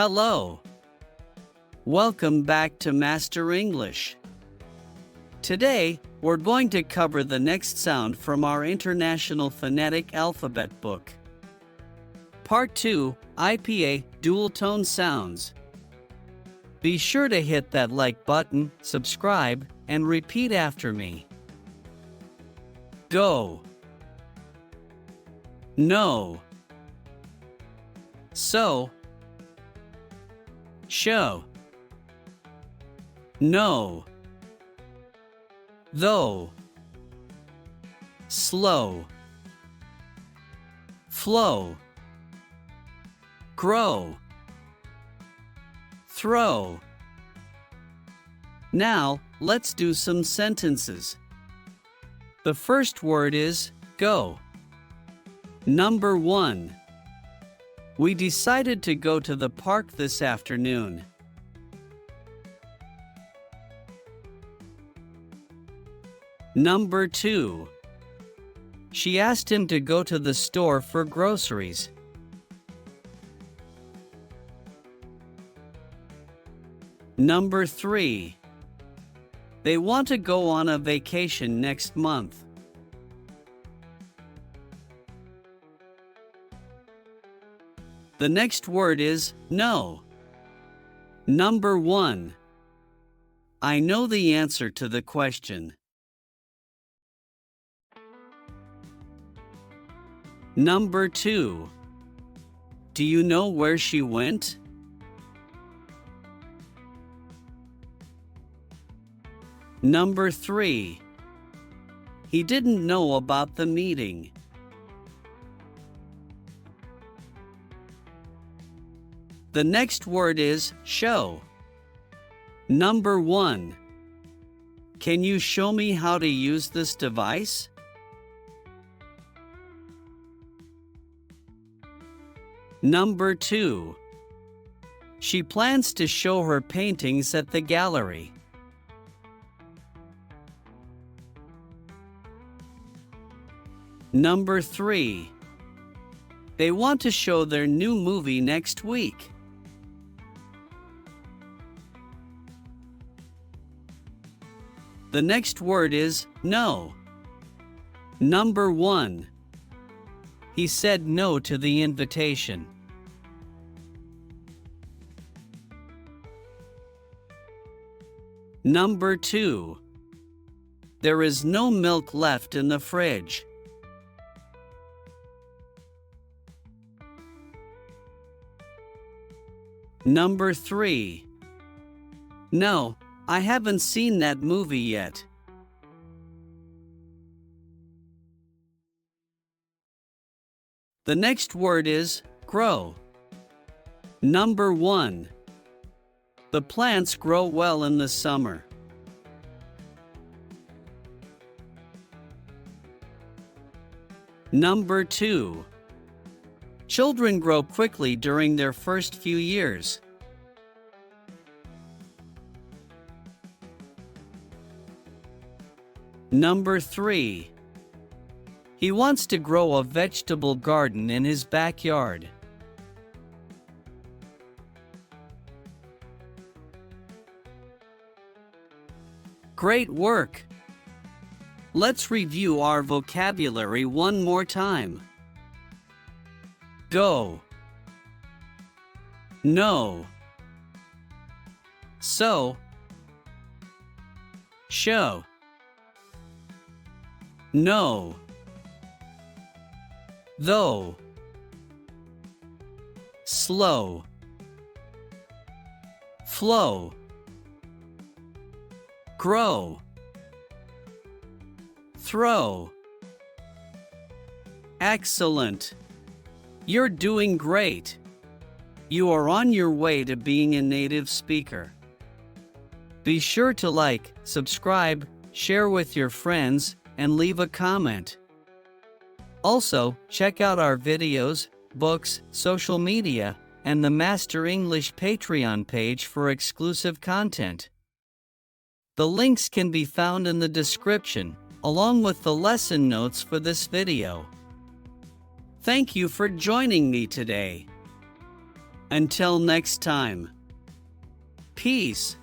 Hello. Welcome back to Master English. Today, we're going to cover the next sound from our International Phonetic Alphabet book. Part 2, IPA, Dual Tone Sounds. Be sure to hit that like button, subscribe, and repeat after me. Go. No. So. Show. No. Though. Slow. Flow. Grow. Throw. Now, let's do some sentences. The first word is go. Number 1. We decided to go to the park this afternoon. Number 2. She asked him to go to the store for groceries. Number 3. They want to go on a vacation next month. The next word is no. Number 1. I know the answer to the question. Number 2. Do you know where she went? Number 3. He didn't know about the meeting. The next word is show. Number 1. Can you show me how to use this device? Number 2. She plans to show her paintings at the gallery. Number 3. They want to show their new movie next week. The next word is no. Number 1. He said no to the invitation. Number 2. There is no milk left in the fridge. Number 3. No, I haven't seen that movie yet. The next word is grow. Number 1. The plants grow well in the summer. Number 2. Children grow quickly during their first few years. Number 3. He wants to grow a vegetable garden in his backyard. Great work! Let's review our vocabulary one more time. Go. No. So. Show. No. Though. Slow. Flow. Grow. Throw. Excellent. You're doing great. You are on your way to being a native speaker. Be sure to like, subscribe, share with your friends, and leave a comment. Also, check out our videos, books, social media, and the Master English Patreon page for exclusive content. The links can be found in the description, along with the lesson notes for this video. Thank you for joining me today. Until next time. Peace.